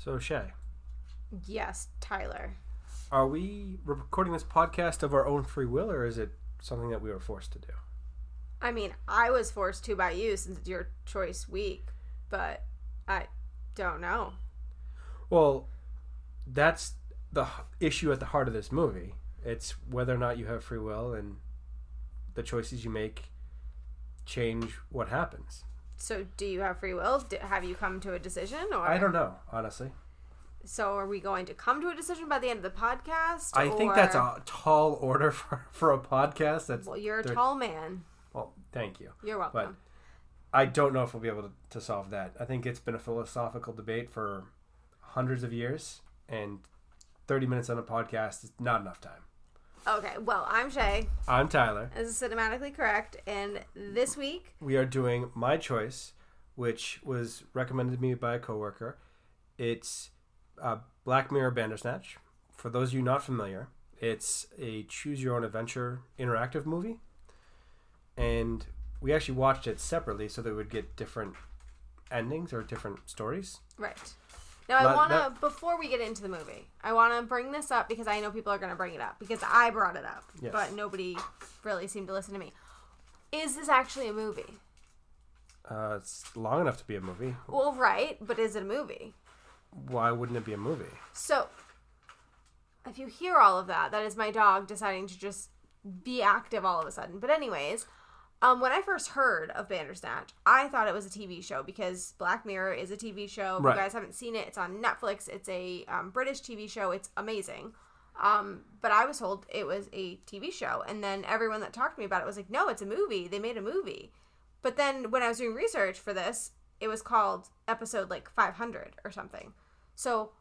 So, Shae. Yes, Tyler. Are we recording this podcast of our own free will, or is it something that we were forced to do? I mean, I was forced to by you since it's your choice week, but I don't know. Well, that's the issue at the heart of this movie. It's whether or not you have free will, and the choices you make change what happens. So, do you have free will? Have you come to a decision? Or I don't know, honestly. So, are we going to come to a decision by the end of the podcast? I think that's a tall order for a podcast. Well, you're a tall man. Well, thank you. You're welcome. But I don't know if we'll be able to solve that. I think it's been a philosophical debate for hundreds of years, and 30 minutes on a podcast is not enough time. Okay, well, I'm Shae. I'm Tyler. This is Cinematically Correct, and this week we are doing my choice, which was recommended to me by a coworker. It's Black Mirror Bandersnatch. For those of you not familiar, it's a choose-your-own-adventure interactive movie, and we actually watched it separately so that we would get different endings or different stories. Right. Now, I want to, before we get into the movie, I want to bring this up because I know people are going to bring it up because I brought it up, yes. But nobody really seemed to listen to me. Is this actually a movie? It's long enough to be a movie. Well, right, but is it a movie? Why wouldn't it be a movie? So, if you hear all of that, that is my dog deciding to just be active all of a sudden. But anyways, when I first heard of Bandersnatch, I thought it was a TV show because Black Mirror is a TV show. If you guys haven't seen it, it's on Netflix. It's a British TV show. It's amazing. But I was told it was a TV show. And then everyone that talked to me about it was like, no, it's a movie. They made a movie. But then when I was doing research for this, it was called episode like 500 or something. So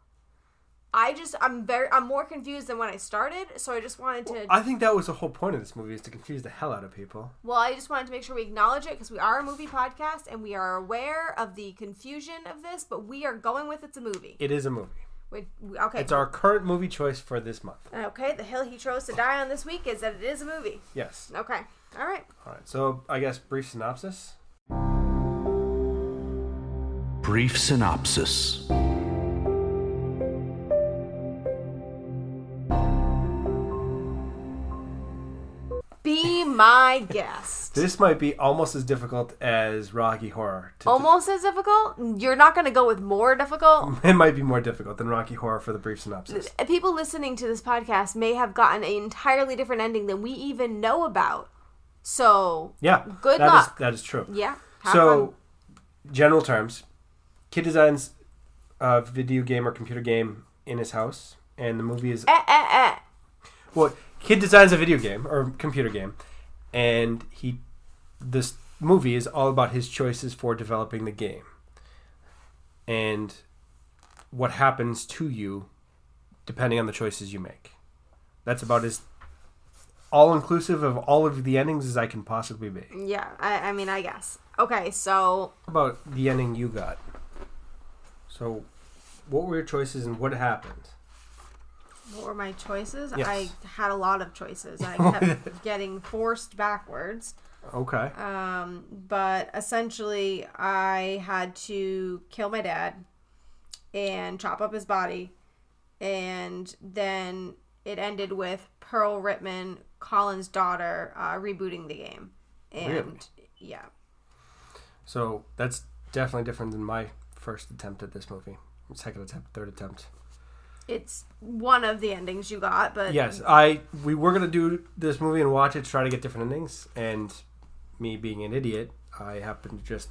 I'm more confused than when I started, so I just wanted to... Well, I think that was the whole point of this movie, is to confuse the hell out of people. Well, I just wanted to make sure we acknowledge it, because we are a movie podcast, and we are aware of the confusion of this, but we are going with it's a movie. It is a movie. Okay. It's our current movie choice for this month. Okay, the hill he chose to die on this week is that it is a movie. Yes. Okay. All right, so I guess brief synopsis? Brief synopsis. Be my guest. This might be almost as difficult as Rocky Horror. Almost as difficult? You're not going to go with more difficult? It might be more difficult than Rocky Horror for the brief synopsis. People listening to this podcast may have gotten an entirely different ending than we even know about. So, yeah, good luck. That is true. Yeah, fun. General terms, kid designs a video game or computer game in his house, and the movie is... Well, kid designs a video game or computer game, and this movie is all about his choices for developing the game and what happens to you depending on the choices you make. That's about as all-inclusive of all of the endings as I can possibly be. Yeah, I mean, I guess. Okay, so... How about the ending you got? So, what were your choices and what happened? What were my choices? Yes. I had a lot of choices. I kept getting forced backwards. Okay. But essentially, I had to kill my dad and chop up his body. And then it ended with Pearl Rittman, Colin's daughter, rebooting the game. And really? Yeah. So that's definitely different than my first attempt at this movie. Second attempt, third attempt. It's one of the endings you got, but... Yes, we were going to do this movie and watch it to try to get different endings, and me being an idiot, I happened to just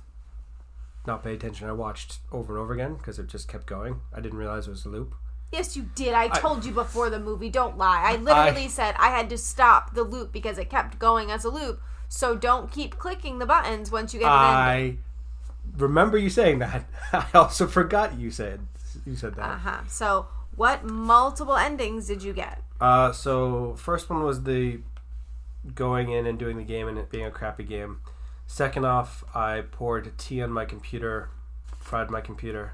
not pay attention. I watched over and over again because it just kept going. I didn't realize it was a loop. Yes, you did. I told you before the movie. Don't lie. I literally said I had to stop the loop because it kept going as a loop, so don't keep clicking the buttons once you get an ending. I remember you saying that. I also forgot you said that. Uh-huh. So... what multiple endings did you get? So first one was the going in and doing the game and it being a crappy game. Second off, I poured tea on my computer, fried my computer,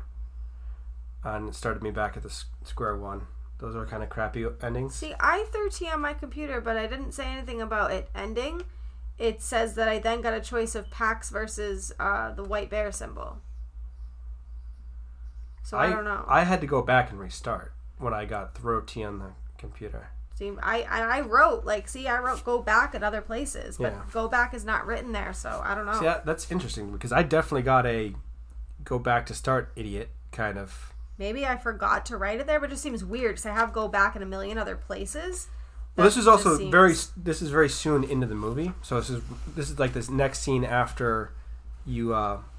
and it started me back at the square one. Those are kind of crappy endings. See, I threw tea on my computer, but I didn't say anything about it ending. It says that I then got a choice of Pax versus the white bear symbol. So I don't know. I had to go back and restart when I got throat T on the computer. See, I wrote, I wrote go back at other places, but Yeah. go back is not written there, so I don't know. See, that's interesting because I definitely got a go back to start idiot kind of. Maybe I forgot to write it there, but it just seems weird because I have go back in a million other places. Well, this is also this is very soon into the movie. So this is like this next scene after you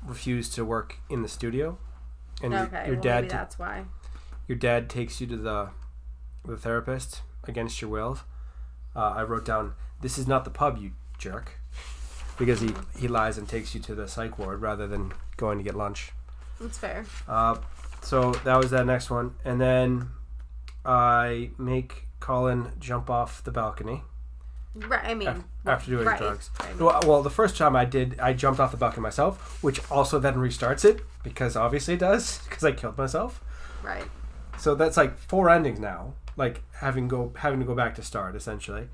refuse to work in the studio. And your dad maybe that's why. Your dad takes you to the therapist against your will. I wrote down, "This is not the pub, you jerk," because he lies and takes you to the psych ward rather than going to get lunch. That's fair. So that was that next one, and then I make Colin jump off the balcony. Right. I mean, after doing right. drugs. I mean, Well, the first time I jumped off the balcony myself, which also then restarts it because obviously it does because I killed myself. right. So that's like 4 endings now, like having to go back to start essentially.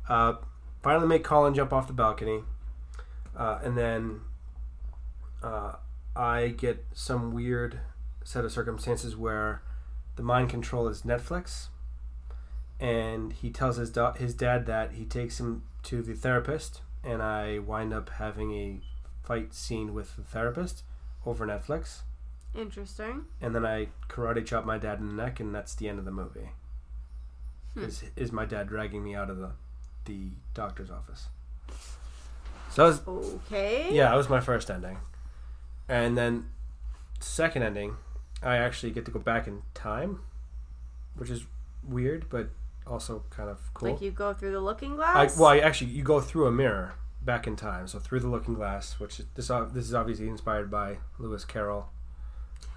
Finally make Colin jump off the balcony, and then I get some weird set of circumstances where the mind control is Netflix, and he tells his dad that he takes him to the therapist, and I wind up having a fight scene with the therapist over Netflix. Interesting. And then I karate chop my dad in the neck, and that's the end of the movie. Is my dad dragging me out of the doctor's office. So that was, okay. yeah, that was my first ending. And then second ending, I actually get to go back in time, which is weird, but also kind of cool. Like you go through the looking glass? You go through a mirror back in time. So through the looking glass, which this is obviously inspired by Lewis Carroll.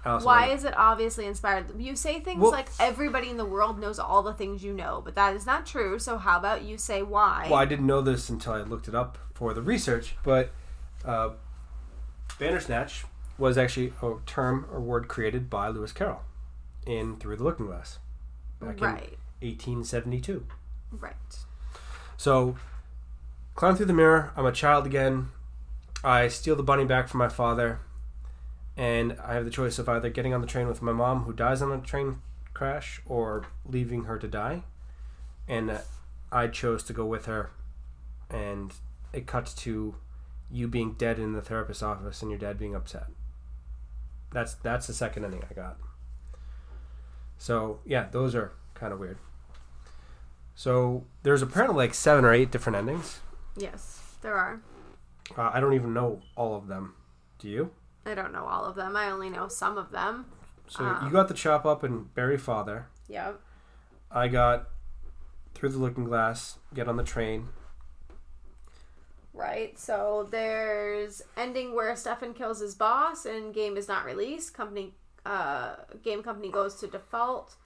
Why is it obviously inspired? You say things like everybody in the world knows all the things you know, but that is not true. So how about you say why? Well, I didn't know this until I looked it up for the research, but Bandersnatch was actually a term or word created by Lewis Carroll in Through the Looking Glass back in 1872. Right. So, climb through the mirror. I'm a child again. I steal the bunny back from my father. And I have the choice of either getting on the train with my mom, who dies on a train crash, or leaving her to die. And I chose to go with her. And it cuts to you being dead in the therapist's office and your dad being upset. That's the second ending I got. So, yeah, those are kind of weird. So, there's apparently like 7 or 8 different endings. Yes, there are. I don't even know all of them. Do you? I don't know all of them. I only know some of them. So you got the chop up and bury father. Yep. I got Through the Looking Glass, get on the train. Right. So there's ending where Stefan kills his boss and game is not released. Game company goes to default.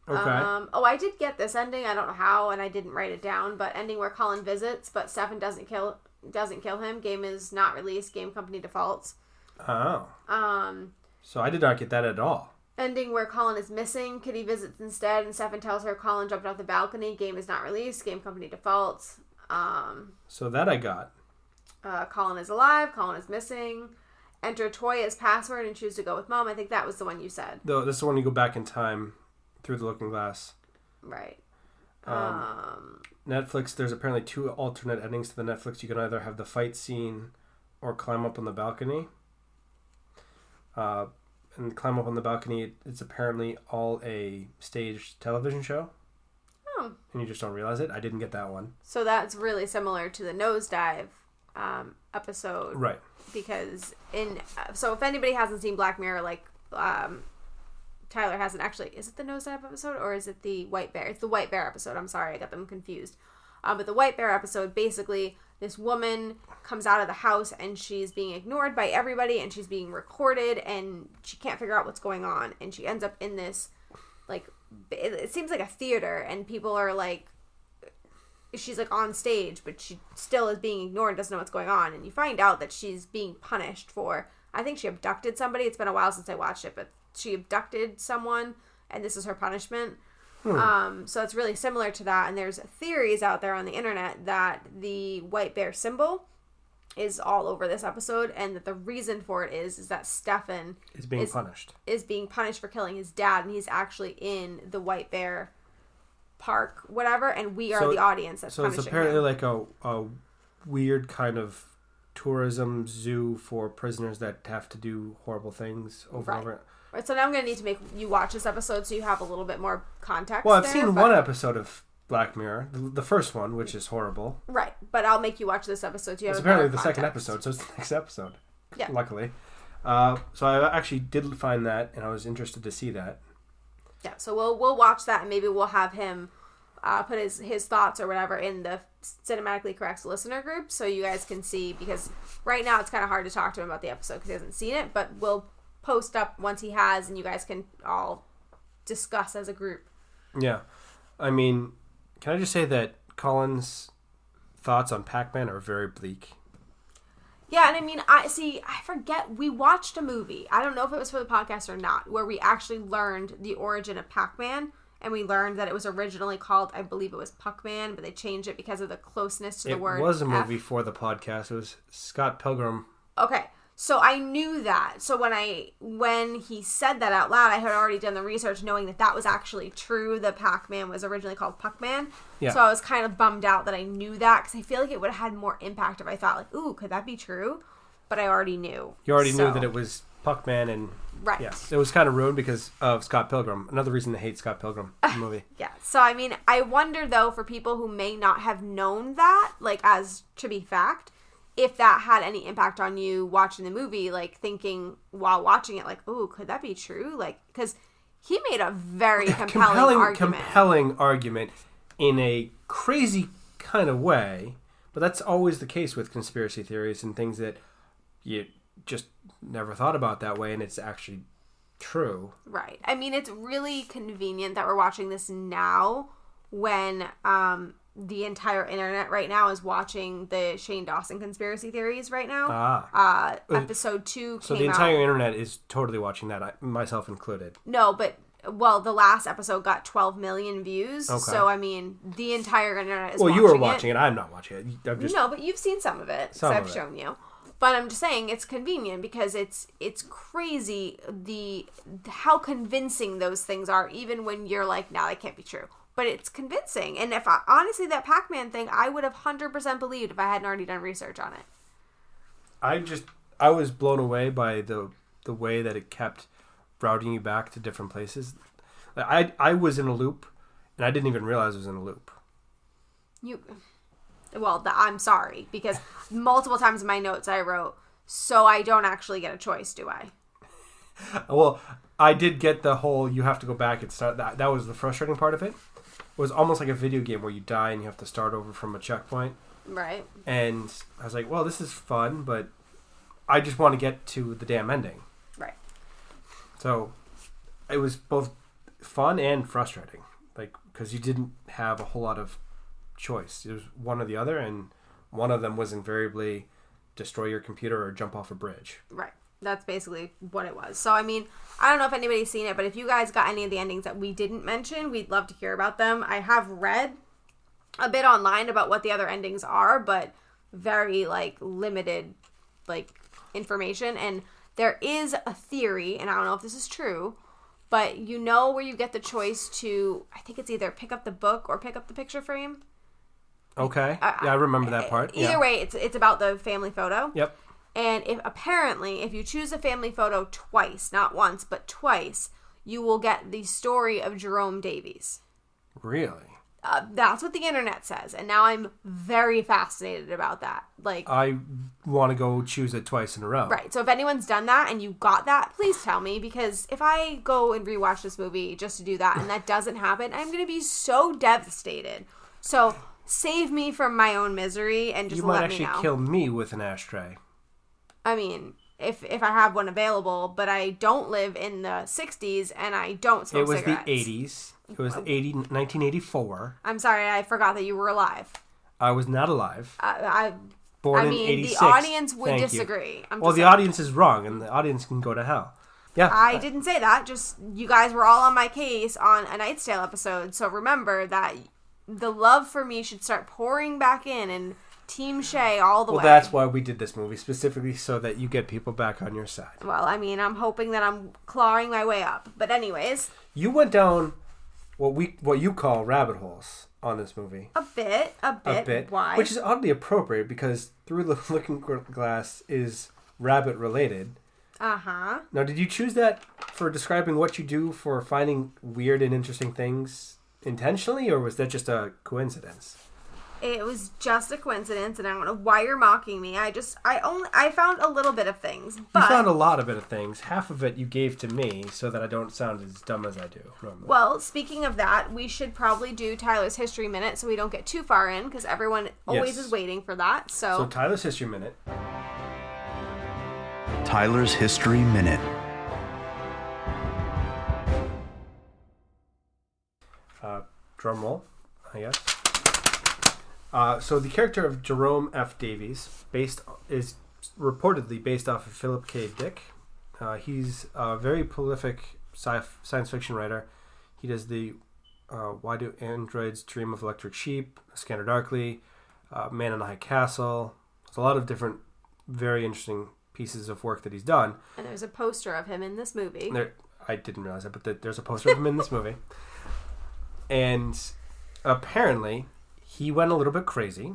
Okay. I did get this ending. I don't know how, and I didn't write it down. But ending where Colin visits, but Stefan doesn't kill him. Game is not released. Game company defaults. Oh. So I did not get that at all. Ending where Colin is missing. Kitty visits instead, and Stefan tells her Colin jumped off the balcony. Game is not released. Game company defaults. So that I got. Colin is alive. Colin is missing. Enter toy as password and choose to go with mom. I think that was the one you said. Though this is the one you go back in time through the Looking Glass. Right. Netflix, there's apparently 2 alternate endings to the Netflix. You can either have the fight scene or climb up on the balcony. And climb up on the balcony, it's apparently all a staged television show. Oh. And you just don't realize it. I didn't get that one. So that's really similar to the nosedive episode. Right. Because so if anybody hasn't seen Black Mirror, like Tyler hasn't actually, is it the nosedive episode or is it the White Bear? It's the White Bear episode. I'm sorry, I got them confused. But the White Bear episode, basically, this woman comes out of the house and she's being ignored by everybody and she's being recorded and she can't figure out what's going on. And she ends up in this, like, it seems like a theater and people are like, she's like on stage, but she still is being ignored and doesn't know what's going on. And you find out that she's being punished for, I think she abducted somebody. It's been a while since I watched it, but she abducted someone and this is her punishment. So it's really similar to that. And there's theories out there on the internet that the white bear symbol is all over this episode, and that the reason for it is that Stefan is being punished. Is being punished for killing his dad, and he's actually in the White Bear Park, whatever, and we are the audience that's punishing him. So it's apparently like a weird kind of tourism zoo for prisoners that have to do horrible things over and over. Right, so now I'm going to need to make you watch this episode so you have a little bit more context. Well, I've seen one episode of Black Mirror, the first one, which is horrible. Right, but I'll make you watch this episode so you have apparently the second episode, so it's the next episode. Yeah. Luckily. So I actually did find that, and I was interested to see that. Yeah, so we'll watch that, and maybe we'll have him put his thoughts or whatever in the Cinematically Correct listener group so you guys can see, because right now it's kind of hard to talk to him about the episode because he hasn't seen it, but we'll post up once he has, and you guys can all discuss as a group. Yeah. I mean, can I just say that Colin's thoughts on Pac-Man are very bleak? Yeah, and I mean, I forget, we watched a movie, I don't know if it was for the podcast or not, where we actually learned the origin of Pac-Man, and we learned that it was originally called, I believe it was Puck-Man, but they changed it because of the closeness to the word It was a movie for the podcast. It was Scott Pilgrim. Okay, so I knew that. So when he said that out loud, I had already done the research knowing that was actually true. The Pac-Man was originally called Puck-Man. Yeah. So I was kind of bummed out that I knew that, because I feel like it would have had more impact if I thought, like, ooh, could that be true? But I already knew. You already knew that it was Puck-Man, and right. Yeah, it was kind of ruined because of Scott Pilgrim. Another reason to hate Scott Pilgrim movie. Yeah. So I mean, I wonder though, for people who may not have known that, like, as to be fact, if that had any impact on you watching the movie, like thinking while watching it, like, ooh, could that be true? Like, because he made a very compelling argument in a crazy kind of way, but that's always the case with conspiracy theories and things that you just never thought about that way, and it's actually true. Right. I mean, it's really convenient that we're watching this now when the entire internet right now is watching the Shane Dawson conspiracy theories right now. Episode 2 came out. So the entire internet is totally watching that, myself included. No, but, well, the last episode got 12 million views. Okay. So, I mean, the entire internet is watching it. Well, you were watching it. I'm not watching it. No, but you've seen some of it. So I've shown you. But I'm just saying it's convenient because it's crazy how convincing those things are, even when you're like, no, that can't be true. But it's convincing. And honestly, that Pac-Man thing, I would have 100% believed if I hadn't already done research on it. I was blown away by the way that it kept routing you back to different places. I was in a loop, and I didn't even realize I was in a loop. I'm sorry, because multiple times in my notes I wrote, so I don't actually get a choice, do I? Well, I did get the whole, you have to go back and start. That was the frustrating part of it. It was almost like a video game where you die and you have to start over from a checkpoint. Right. And I was like, well, this is fun, but I just want to get to the damn ending. Right. So it was both fun and frustrating, like, because you didn't have a whole lot of choice. It was one or the other, and one of them was invariably destroy your computer or jump off a bridge. Right. That's basically what it was. So, I mean, I don't know if anybody's seen it, but if you guys got any of the endings that we didn't mention, we'd love to hear about them. I have read a bit online about what the other endings are, but very, like, limited, like, information. And there is a theory, and I don't know if this is true, but you know where you get the choice to, I think it's either pick up the book or pick up the picture frame? Okay. Yeah, I remember that part. Either way, it's about the family photo. Yep. And if you choose a family photo twice, not once, but twice, you will get the story of Jerome Davies. Really? That's what the internet says. And now I'm very fascinated about that. Like, I want to go choose it twice in a row. Right. So if anyone's done that and you got that, please tell me. Because if I go and rewatch this movie just to do that and that doesn't happen, I'm going to be so devastated. So save me from my own misery and just let me know. You might actually kill me with an ashtray. I mean, if I have one available, but I don't live in the 60s and I don't smoke cigarettes. It was the 80s. It was 1984. I'm sorry, I forgot that you were alive. I was not alive. Born in 86. The audience would disagree. Well, the audience is wrong, and the audience can go to hell. Yeah. I didn't say that. Just, you guys were all on my case on A Knight's Tale episode, so remember that the love for me should start pouring back in, and Team Shae all the way. Well, that's why we did this movie, specifically so that you get people back on your side. Well, I mean, I'm hoping that I'm clawing my way up. But anyways. You went down what you call rabbit holes on this movie. A bit. Why? Which is oddly appropriate because Through the Looking Glass is rabbit related. Uh-huh. Now, did you choose that for describing what you do for finding weird and interesting things intentionally, or was that just a coincidence? It was just a coincidence, and I don't know why you're mocking me. I found a little bit of things. But you found a lot of things. Half of it you gave to me so that I don't sound as dumb as I do normally. Well, speaking of that, we should probably do Tyler's History Minute so we don't get too far in, because everyone always is waiting for that. So Tyler's History Minute. Tyler's History Minute. Drum roll, I guess. So the character of Jerome F. Davies is reportedly based off of Philip K. Dick. He's a very prolific science fiction writer. He does the Why Do Androids Dream of Electric Sheep, Scanner Darkly, Man in the High Castle. There's a lot of different very interesting pieces of work that he's done. And there's a poster of him in this movie. I didn't realize that, but there's a poster of him in this movie. And apparently he went a little bit crazy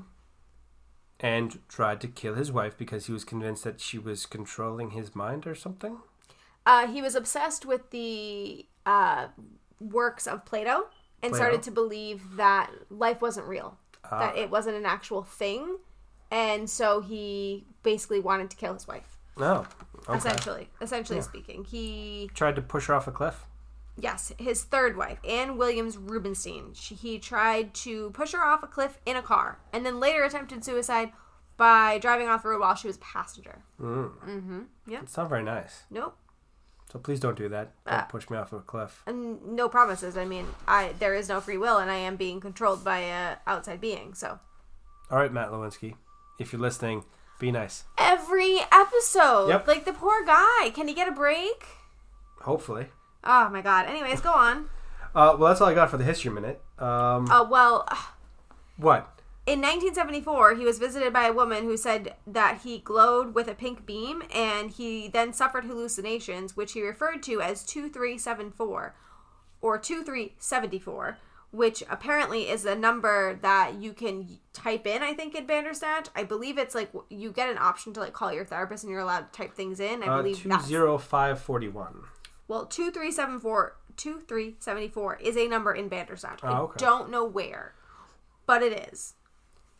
and tried to kill his wife because he was convinced that she was controlling his mind or something. He was obsessed with the works of Plato and started to believe that life wasn't real, that it wasn't an actual thing. And so he basically wanted to kill his wife. Oh, okay. Essentially speaking. He tried to push her off a cliff? Yes, his third wife, Anne Williams Rubenstein. He tried to push her off a cliff in a car, and then later attempted suicide by driving off the road while she was a passenger. Mm-hmm. Yeah. It's not very nice. Nope. So please don't do that. Don't push me off of a cliff. And no promises. I mean, there is no free will, and I am being controlled by an outside being, so. All right, Matt Lewinsky. If you're listening, be nice. Every episode. Yep. Like, the poor guy. Can he get a break? Hopefully. Oh, my God. Anyways, go on. Well, that's all I got for the History Minute. What? In 1974, he was visited by a woman who said that he glowed with a pink beam, and he then suffered hallucinations, which he referred to as 2374, or 2374, which apparently is a number that you can type in, I think, in Bandersnatch. I believe it's like you get an option to like call your therapist and you're allowed to type things in. I believe 20541. Well, 2374 is a number in Bandersnatch. Okay. I don't know where, but it is.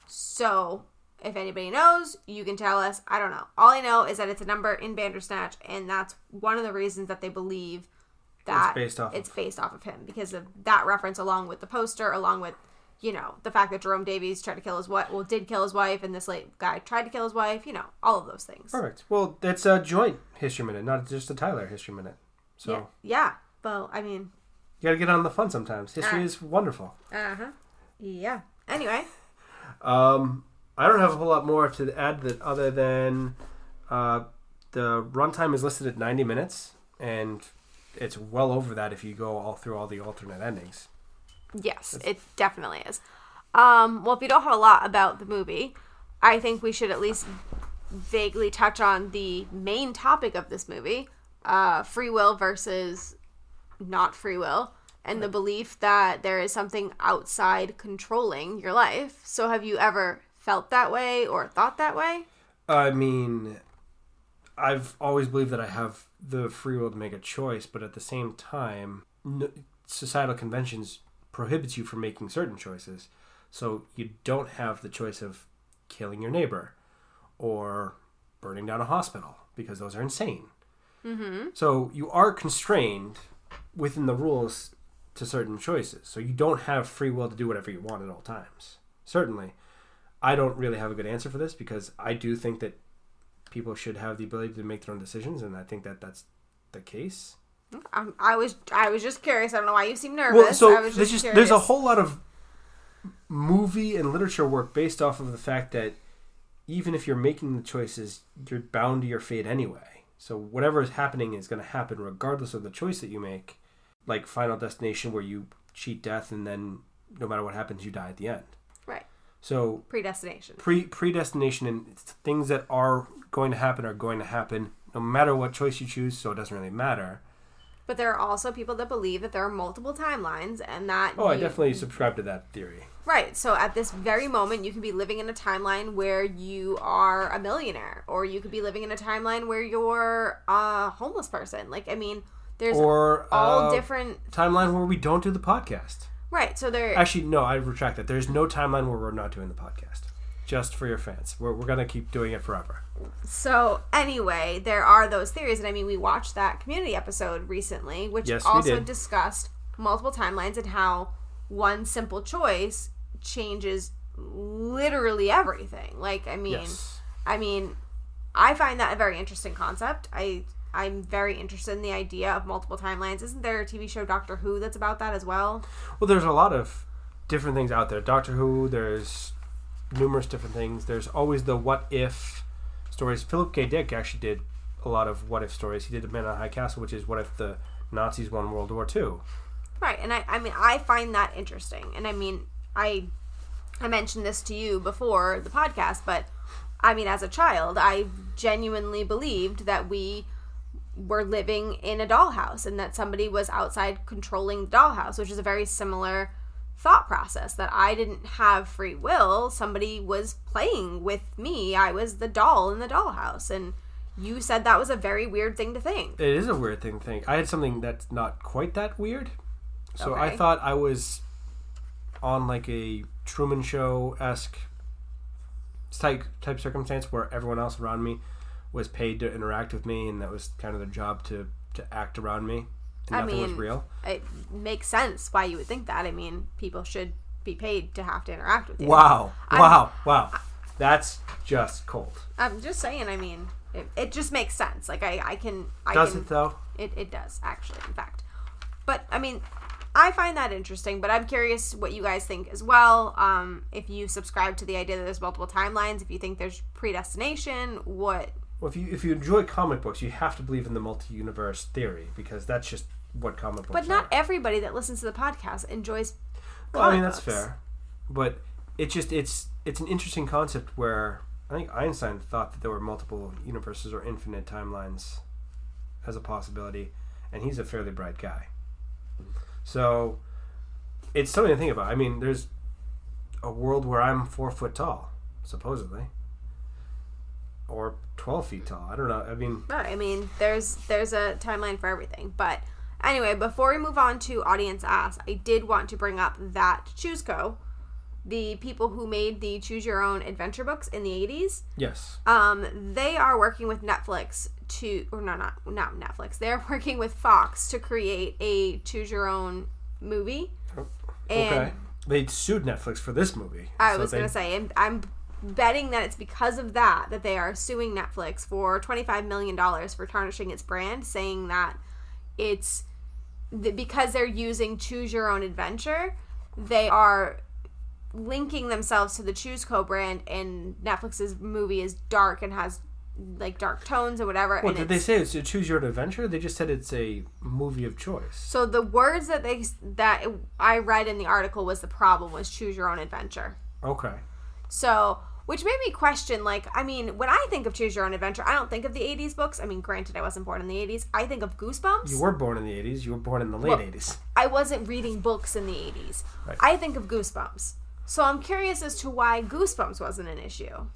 So, if anybody knows, you can tell us. I don't know. All I know is that it's a number in Bandersnatch, and that's one of the reasons that they believe that it's based off of him, because of that reference, along with the poster, along with, the fact that Jerome Davies tried to kill his wife, did kill his wife, and this guy tried to kill his wife, all of those things. Perfect. Well, it's a joint History Minute, not just a Tyler History Minute. So yeah. Well, I mean, you gotta get on the fun sometimes. History is wonderful. Yeah. Anyway. I don't have a whole lot more to add other than the runtime is listed at 90 minutes, and it's well over that if you go all through all the alternate endings. Yes, it definitely is. Well, if you don't have a lot about the movie, I think we should at least vaguely touch on the main topic of this movie, free will versus not free will, and the belief that there is something outside controlling your life. So have you ever felt that way or thought that way? I mean, I've always believed that I have the free will to make a choice, but at the same time, societal conventions prohibits you from making certain choices. So you don't have the choice of killing your neighbor or burning down a hospital, because those are insane. Mm-hmm. So you are constrained within the rules to certain choices. So you don't have free will to do whatever you want at all times. Certainly, I don't really have a good answer for this, because I do think that people should have the ability to make their own decisions, and I think that that's the case. I was just curious. I don't know why you seem nervous. Well, I was just curious. There's a whole lot of movie and literature work based off of the fact that even if you're making the choices, you're bound to your fate anyway. So whatever is happening is going to happen regardless of the choice that you make. Like Final Destination, where you cheat death and then no matter what happens, you die at the end. Right. So predestination. Predestination, and things that are going to happen no matter what choice you choose, so it doesn't really matter. But there are also people that believe that there are multiple timelines and that... I definitely subscribe to that theory. Right. So at this very moment, you could be living in a timeline where you are a millionaire. Or you could be living in a timeline where you're a homeless person. Like, I mean, there's all different... timeline where we don't do the podcast. Right. So there... Actually, no, I retract that. There's no timeline where we're not doing the podcast. Just for your fans. We're going to keep doing it forever. So, anyway, there are those theories. And I mean, we watched that Community episode recently, which also discussed multiple timelines and how one simple choice changes literally everything. Like, I mean, I find that a very interesting concept. I'm very interested in the idea of multiple timelines. Isn't there a TV show, Doctor Who, that's about that as well? Well, there's a lot of different things out there. Doctor Who, there's numerous different things. There's always the what if stories. Philip K. Dick actually did a lot of what if stories. He did The Man on High Castle, which is what if the Nazis won World War II. Right, and I mean, I find that interesting. And I mean, I mentioned this to you before the podcast, but I mean, as a child, I genuinely believed that we were living in a dollhouse and that somebody was outside controlling the dollhouse, which is a very similar thought process, that I didn't have free will. Somebody was playing with me. I was the doll in the dollhouse. And you said that was a very weird thing to think. It is a weird thing to think. I had something that's not quite that weird. So Okay. I thought I was on like a Truman Show-esque type circumstance where everyone else around me was paid to interact with me, and that was kind of their job to act around me. And nothing was real. It makes sense why you would think that. I mean, people should be paid to have to interact with you. Wow. That's just cold. I'm just saying, I mean, it just makes sense. Like, I can... Does it, though? It does, actually, in fact. But, I mean, I find that interesting, but I'm curious what you guys think as well. If you subscribe to the idea that there's multiple timelines, if you think there's predestination, what... Well, if you enjoy comic books, you have to believe in the multi-universe theory, because that's just what comic books are. But not everybody that listens to the podcast enjoys Well, I mean, comic that's books. fair. But it's an interesting concept where I think Einstein thought that there were multiple universes or infinite timelines as a possibility, and he's a fairly bright guy. So it's something to think about. I mean, there's a world where I'm 4 foot tall, supposedly. Or 12 feet tall. I don't know. I mean... Right. I mean, there's a timeline for everything. But anyway, before we move on to Audience Ask, I did want to bring up that ChooseCo, the people who made the Choose Your Own Adventure books in the 80s. Yes. They are working with Netflix to... Or no, not Netflix. They're working with Fox to create a Choose Your Own movie. Okay. And They sued Netflix for this movie. I was going to say, and I'm betting that it's because of that they are suing Netflix for $25 million for tarnishing its brand, saying that it's because they're using Choose Your Own Adventure, they are linking themselves to the ChooseCo brand, and Netflix's movie is dark and has like dark tones or whatever. What, and did they say it's a Choose Your Own Adventure? They just said it's a movie of choice. So the words that I read in the article was the problem was Choose Your Own Adventure. Okay. So, which made me question, like, I mean, when I think of Choose Your Own Adventure, I don't think of the 80s books. I mean, granted, I wasn't born in the 80s. I think of Goosebumps. You were born in the 80s. You were born in the late 80s. I wasn't reading books in the 80s. Right. I think of Goosebumps. So I'm curious as to why Goosebumps wasn't an issue.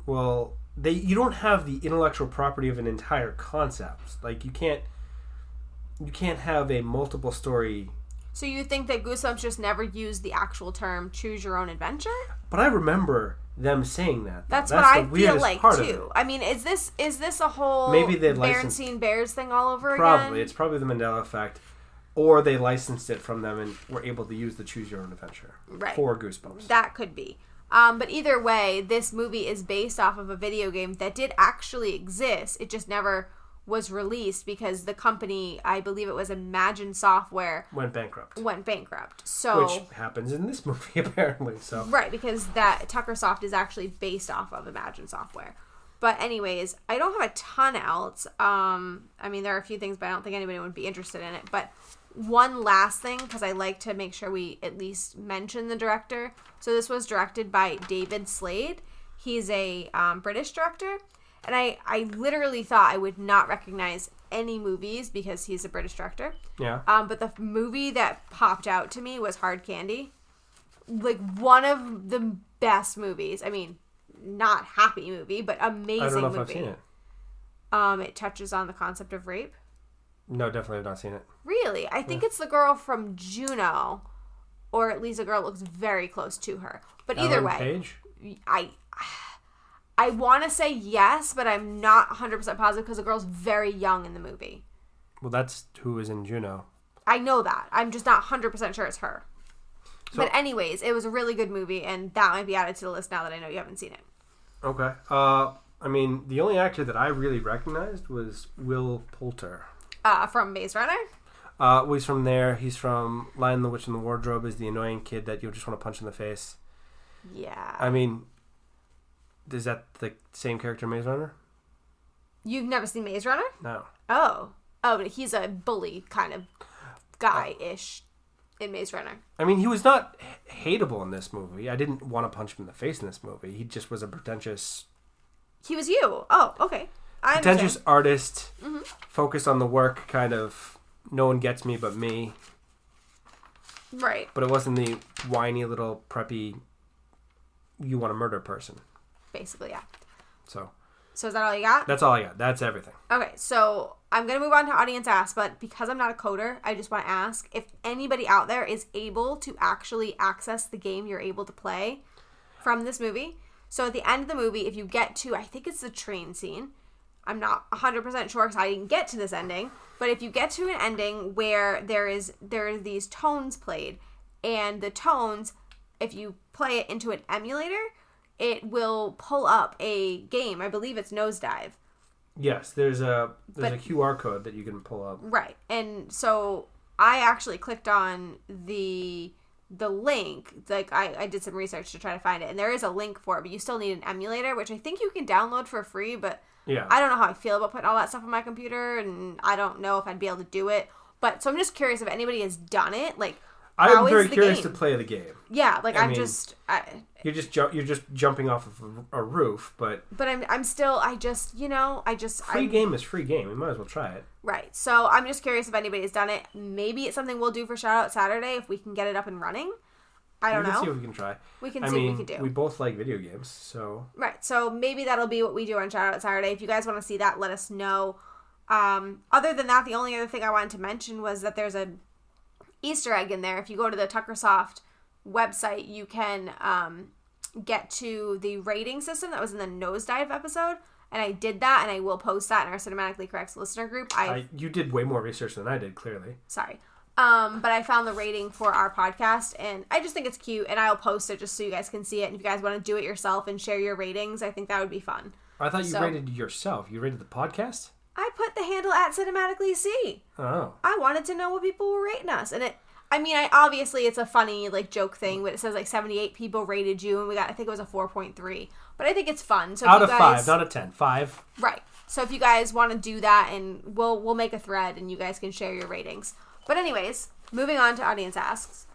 Well, you don't have the intellectual property of an entire concept. Like, you can't have a multiple story... So you think that Goosebumps just never used the actual term Choose Your Own Adventure? But I remember them saying that. That's what I the feel weirdest like part of too. it. I mean, is this a whole Maybe they licensed... Berenstain Bears thing all over Probably. again? It's probably the Mandela effect. Or they licensed it from them and were able to use the Choose Your Own Adventure for Goosebumps. That could be. But either way, this movie is based off of a video game that did actually exist. It just never was released because the company, I believe it was Imagine Software, went bankrupt. So, which happens in this movie, apparently. So right, because that Tuckersoft is actually based off of Imagine Software. But anyways, I don't have a ton else. I mean, there are a few things, but I don't think anybody would be interested in it. But one last thing, because I like to make sure we at least mention the director. So this was directed by David Slade. He's a British director. And I literally thought I would not recognize any movies because he's a British director. Yeah. But the movie that popped out to me was Hard Candy. Like, one of the best movies. I mean, not happy movie, but amazing movie. I don't know if I've seen it. It touches on the concept of rape. No, definitely have not seen it. Really? I think it's the girl from Juno, or at least a girl that looks very close to her. But either way, Page? I want to say yes, but I'm not 100% positive because the girl's very young in the movie. Well, that's who is in Juno. I know that. I'm just not 100% sure it's her. So, but anyways, it was a really good movie, and that might be added to the list now that I know you haven't seen it. Okay. I mean, the only actor that I really recognized was Will Poulter. From Maze Runner? Well, he's from there. He's from Lion, the Witch, and the Wardrobe, is the annoying kid that you'll just want to punch in the face. Yeah. I mean, is that the same character in Maze Runner? You've never seen Maze Runner? No. Oh, but he's a bully kind of guy-ish in Maze Runner. I mean, he was not hateable in this movie. I didn't want to punch him in the face in this movie. He just was a pretentious... He was you. Oh, okay. I pretentious understand. Artist, focused on the work, kind of, no one gets me but me. Right. But it wasn't the whiny little preppy, you want to murder person. Basically, yeah. So is that all you got? That's all I got. That's everything. Okay, so I'm going to move on to Audience Ask, but because I'm not a coder, I just want to ask if anybody out there is able to actually access the game you're able to play from this movie. So at the end of the movie, if you get to, I think it's the train scene. I'm not 100% sure because I didn't get to this ending. But if you get to an ending where there are these tones played, and the tones, if you play it into an emulator, it will pull up a game. I believe it's Nosedive. Yes, there's a QR code that you can pull up. Right. And so I actually clicked on the link. Like, I did some research to try to find it, and there is a link for it, but you still need an emulator, which I think you can download for free, but yeah. I don't know how I feel about putting all that stuff on my computer, and I don't know if I'd be able to do it. But so I'm just curious if anybody has done it. Like, I'm very curious to play the game. Yeah, like you're just jumping off of a roof, but I'm still free game is free game. We might as well try it. Right. So I'm just curious if anybody has done it. Maybe it's something we'll do for Shout Out Saturday if we can get it up and running. I don't know. We can see what we can try. We can see what we can do. We both like video games, so... Right, so maybe that'll be what we do on Shout Out Saturday. If you guys want to see that, let us know. Other than that, the only other thing I wanted to mention was that there's an Easter egg in there. If you go to the Tuckersoft website, you can get to the rating system that was in the Nosedive episode. And I did that, and I will post that in our Cinematically Correct listener group. You did way more research than I did, clearly. Sorry. But I found the rating for our podcast, and I just think it's cute, and I'll post it just so you guys can see it. And if you guys want to do it yourself and share your ratings, I think that would be fun. I thought you rated yourself. You rated the podcast? I put the handle at Cinematically C. Oh. I wanted to know what people were rating us, and obviously it's a funny joke thing, but it says 78 people rated you, and we got, I think it was a 4.3. But I think it's fun. So out of 5, not a 10. 5. Right. So if you guys want to do that, and we'll make a thread, and you guys can share your ratings. But anyways, moving on to Audience Asks.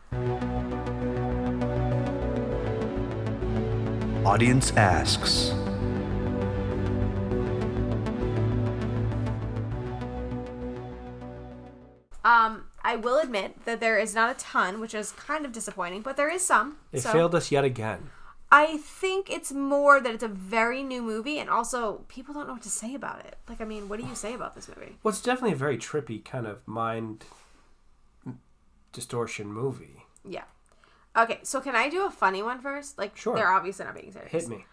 Audience Asks. I will admit that there is not a ton, which is kind of disappointing, but there is some. They failed us yet again. I think it's more that it's a very new movie, and also people don't know what to say about it. Like, I mean, what do you say about this movie? Well, it's definitely a very trippy kind of mind distortion movie. Yeah. Okay, so can I do a funny one first? Sure. They're obviously not being serious. Hit me.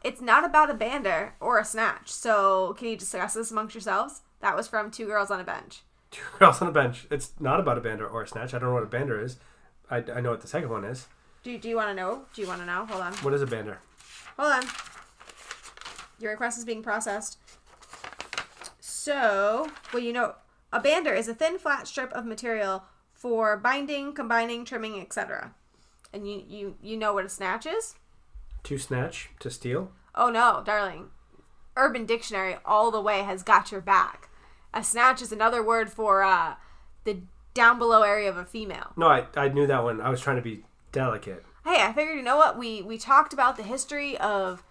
It's not about a bander or a snatch, so can you discuss this amongst yourselves? That was from Two Girls on a Bench. Two Girls on a Bench. It's not about a bander or a snatch. I don't know what a bander is. I know what the second one is. Do you want to know? Do you want to know? Hold on. What is a bander? Hold on. Your request is being processed. So, a bander is a thin, flat strip of material for binding, combining, trimming, etc. And you know what a snatch is? To snatch, to steal? Oh no, darling. Urban Dictionary all the way has got your back. A snatch is another word for the down below area of a female. No, I knew that one. I was trying to be delicate. Hey, I figured, you know what? We talked about the history of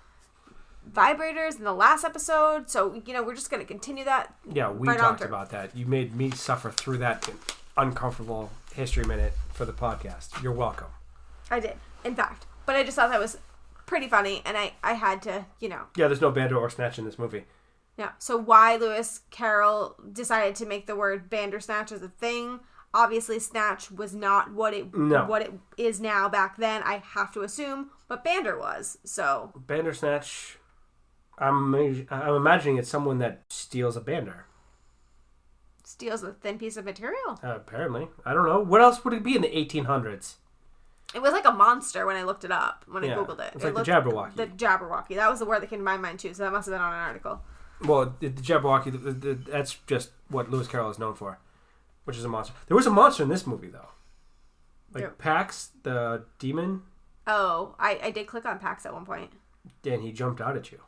vibrators in the last episode, so, we're just going to continue that. Yeah, we talked about that. You made me suffer through that uncomfortable history minute for the podcast. You're welcome. I did, in fact. But I just thought that was pretty funny, and I had to, Yeah, there's no Bander or Snatch in this movie. Yeah, so why Lewis Carroll decided to make the word Bandersnatch as a thing. Obviously, Snatch was not what it is now back then, I have to assume, but Bander was, so. Bandersnatch, I'm imagining it's someone that steals a bander. Steals a thin piece of material? Apparently. I don't know. What else would it be in the 1800s? It was like a monster when I looked it up, when I Googled it. It's like the Jabberwocky. The Jabberwocky. That was the word that came to my mind, too, so that must have been on an article. Well, the Jabberwocky, that's just what Lewis Carroll is known for, which is a monster. There was a monster in this movie, though. Like Pax, the demon. Oh, I did click on Pax at one point. And he jumped out at you.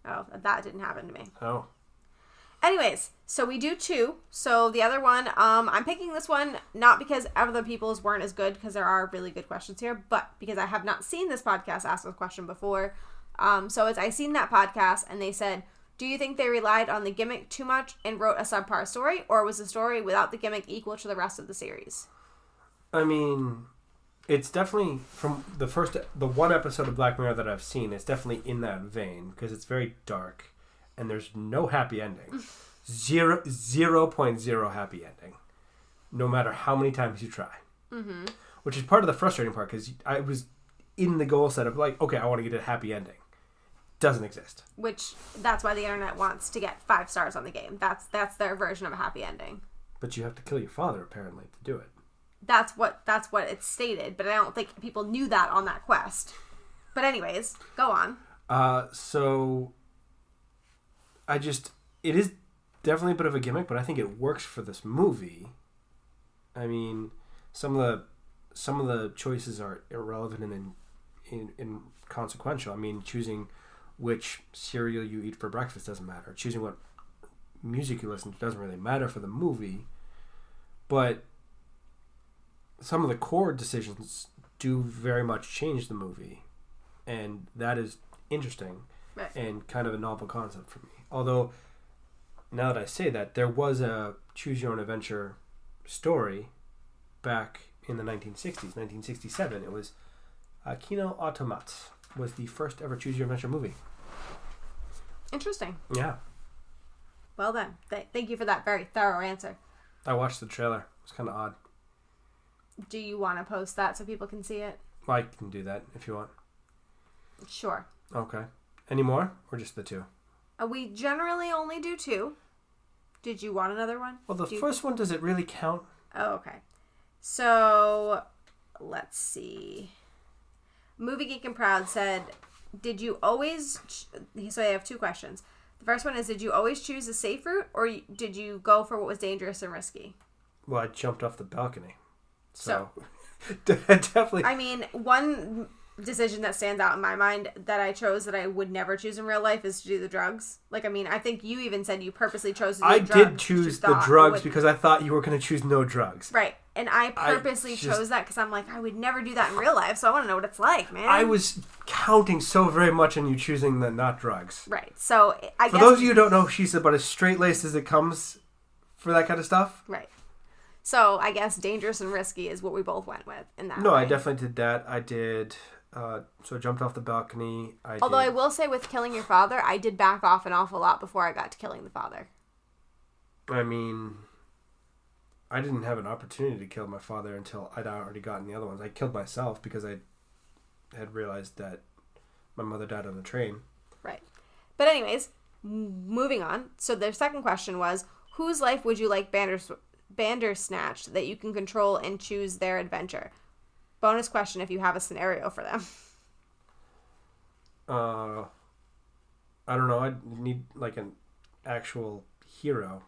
Oh, that didn't happen to me. Oh. Anyways, so we do 2. So the other one, I'm picking this one not because other people's weren't as good, because there are really good questions here, but because I have not seen this podcast ask this question before. So I seen that podcast, and they said, do you think they relied on the gimmick too much and wrote a subpar story, or was the story without the gimmick equal to the rest of the series? I mean, it's definitely, from the one episode of Black Mirror that I've seen, it's definitely in that vein, because it's very dark, and there's no happy ending. 0.0 happy ending. No matter how many times you try. Mm-hmm. Which is part of the frustrating part, because I was in the goal set of like, okay, I want to get a happy ending. Doesn't exist. Which, that's why the internet wants to get 5 stars on the game. That's their version of a happy ending. But you have to kill your father, apparently, to do it. That's what it's stated, but I don't think people knew that on that quest. But anyways, go on. So it is definitely a bit of a gimmick, but I think it works for this movie. I mean, some of the choices are irrelevant and inconsequential. I mean, choosing which cereal you eat for breakfast doesn't matter. Choosing what music you listen to doesn't really matter for the movie. But some of the core decisions do very much change the movie. And that is interesting and kind of a novel concept for me. Although, now that I say that, there was a Choose Your Own Adventure story back in the 1960s, 1967. It was Kino Automat was the first ever Choose Your Adventure movie. Interesting. Yeah. Well then, thank you for that very thorough answer. I watched the trailer. It was kind of odd. Do you want to post that so people can see it? I can do that if you want. Sure. Okay. Any more? Or just the 2? We generally only do 2. Did you want another one? Well, the first one, does it really count? Oh, okay. So, let's see. Movie Geek and Proud said, did you always... So I have 2 questions. The first one is, did you always choose the safe route, or did you go for what was dangerous and risky? Well, I jumped off the balcony. So definitely... I mean, one decision that stands out in my mind that I chose that I would never choose in real life is to do the drugs. Like, I mean, I think you even said you purposely chose to do the drugs. I did choose the drugs because I thought you were going to choose no drugs. Right. And I purposely chose that because I'm like, I would never do that in real life, so I want to know what it's like, man. I was counting so very much on you choosing the not drugs. Right. So, I guess... For those of you who don't know, she's about as straight-laced as it comes for that kind of stuff. Right. So, I guess dangerous and risky is what we both went with in that way. I definitely did that. I did... so I jumped off the balcony. Although I will say with killing your father, I did back off an awful lot before I got to killing the father. I mean... I didn't have an opportunity to kill my father until I'd already gotten the other ones. I killed myself because I had realized that my mother died on the train. Right. But anyways, moving on. So their second question was, whose life would you like Bandersnatched that you can control and choose their adventure? Bonus question if you have a scenario for them. I don't know. I need like an actual hero.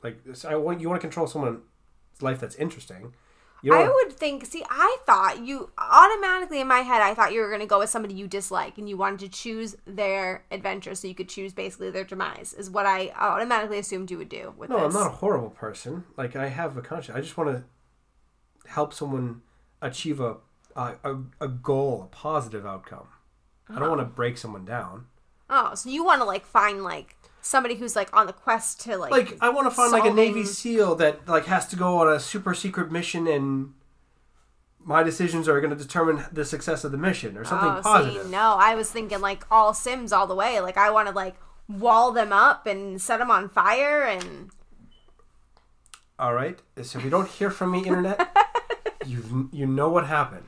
Like you want to control someone's life that's interesting. I would think, I thought you automatically in my head, I thought you were going to go with somebody you dislike and you wanted to choose their adventure so you could choose basically their demise is what I automatically assumed you would do with this. No, I'm not a horrible person. Like I have a conscience. I just want to help someone achieve a goal, a positive outcome. I don't want to break someone down. Oh, so you want to like find like somebody who's like on the quest to like I want to find like a Navy SEAL that like has to go on a super secret mission, and my decisions are going to determine the success of the mission, or something positive. See, no, I was thinking like all Sims all the way. Like I want to like wall them up and set them on fire and. All right. So if you don't hear from me, internet, you know what happened.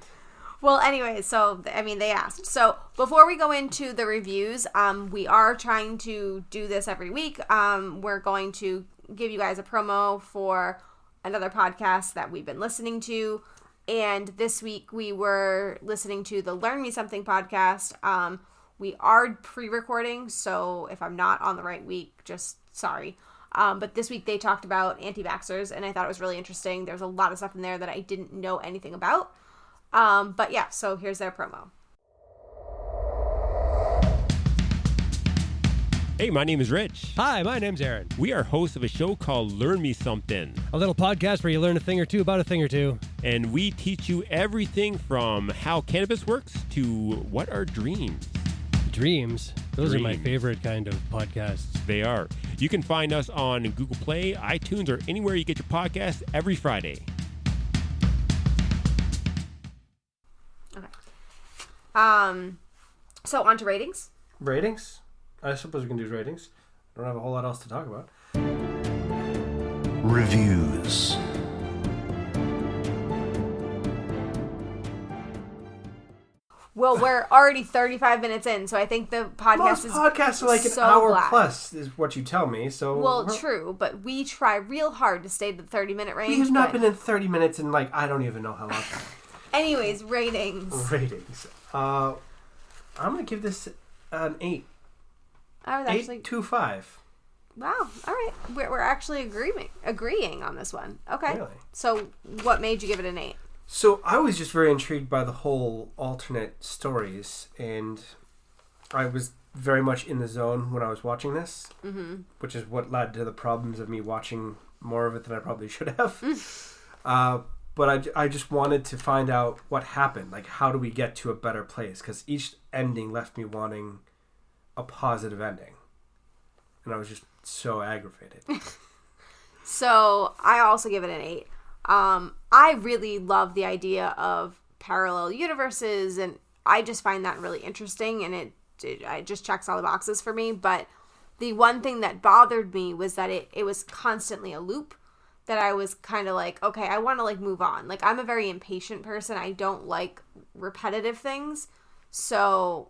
Well, anyway, so, I mean, they asked. So, before we go into the reviews, we are trying to do this every week. We're going to give you guys a promo for another podcast that we've been listening to. And this week, we were listening to the Learn Me Something podcast. We are pre-recording, so if I'm not on the right week, just sorry. But this week, they talked about anti-vaxxers, and I thought it was really interesting. There's a lot of stuff in there that I didn't know anything about. But yeah, so here's their promo. Hey, my name is Rich. Hi, my name's Aaron. We are hosts of a show called Learn Me Something. A little podcast where you learn a thing or two about a thing or two. And we teach you everything from how cannabis works to what are dreams. Dreams? Those are my Dreams. favorite kind of podcasts. They are. You can find us on Google Play, iTunes, or anywhere you get your podcasts every Friday. So on to ratings. Ratings? I suppose we can do ratings. I don't have a whole lot else to talk about. Reviews. Well, we're already 35 minutes in, so I think the podcast Most is podcasts are like an so hour glad. plus, is what you tell me. So Well, true, but we try real hard to stay to the 30-minute range. We have not but been in 30 minutes in like I don't even know how long. Anyways, ratings. Ratings. I'm gonna give this an 8. I was actually 8.25. Wow. All right, we're actually agreeing on this one. Okay. Really? So what made you give it an 8? So I was just very intrigued by the whole alternate stories, and I was very much in the zone when I was watching this, which is what led to the problems of me watching more of it than I probably should have. But I just wanted to find out what happened. Like, how do we get to a better place? Because each ending left me wanting a positive ending. And I was just so aggravated. So I also give it an 8. I really love the idea of parallel universes, and I just find that really interesting, and it just checks all the boxes for me. But the one thing that bothered me was that it was constantly a loop, that I was kind of like, okay, I want to like move on. Like, I'm a very impatient person. I don't like repetitive things. So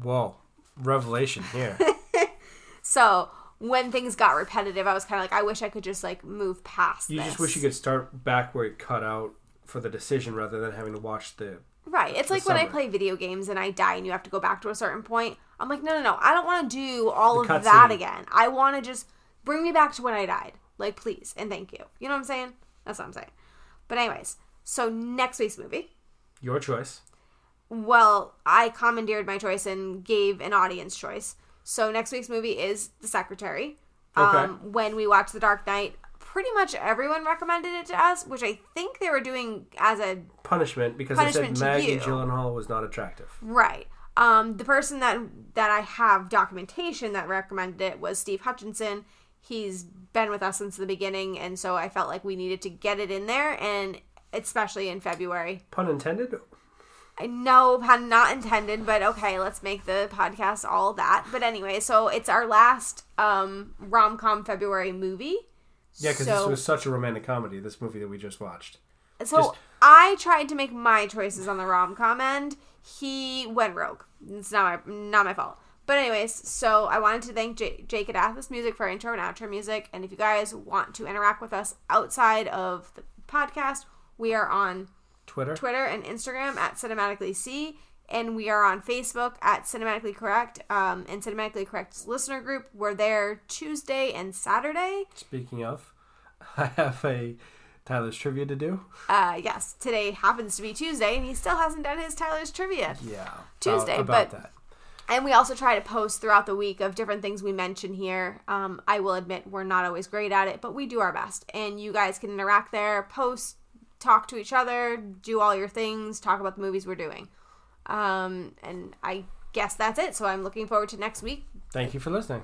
Whoa, revelation here. So when things got repetitive, I was kind of like, I wish I could just like move past You this. just wish you could start back where it cut out for the decision rather than having to watch the... Right. It's like when I play video games and I die and you have to go back to a certain point. I'm like, no. I don't want to do all The of that cutscene. again. I want to just bring me back to when I died. Like, please. And thank you. You know what I'm saying? That's what I'm saying. But anyways, so next week's movie. Your choice. Well, I commandeered my choice and gave an audience choice. So next week's movie is The Secretary. Okay. When we watched The Dark Knight, pretty much everyone recommended it to us, which I think they were doing as a... Punishment, because Punishment they said to Maggie you. Gyllenhaal was not attractive. Right. The person that I have documentation that recommended it was Steve Hutchinson. He's been with us since the beginning, and so I felt like we needed to get it in there, and especially in February. Pun intended? No, pun not intended, but okay, let's make the podcast all that. But anyway, so it's our last rom-com February movie. Yeah, because this was such a romantic comedy, this movie that we just watched. So I tried to make my choices on the rom-com end. He went rogue. It's not my fault. But anyways, so I wanted to thank Jake at Athos Music for our intro and outro music. And if you guys want to interact with us outside of the podcast, we are on Twitter and Instagram at CinematicallyC. And we are on Facebook at Cinematically Correct and Cinematically Correct's listener group. We're there Tuesday and Saturday. Speaking of, I have a Tyler's Trivia to do. Yes, today happens to be Tuesday, and he still hasn't done his Tyler's Trivia. Yeah. Tuesday, about but that. And we also try to post throughout the week of different things we mention here. I will admit we're not always great at it, but we do our best. And you guys can interact there, post talk to each other, do all your things, talk about the movies we're doing. And I guess that's it. So I'm looking forward to next week. Thank you for listening.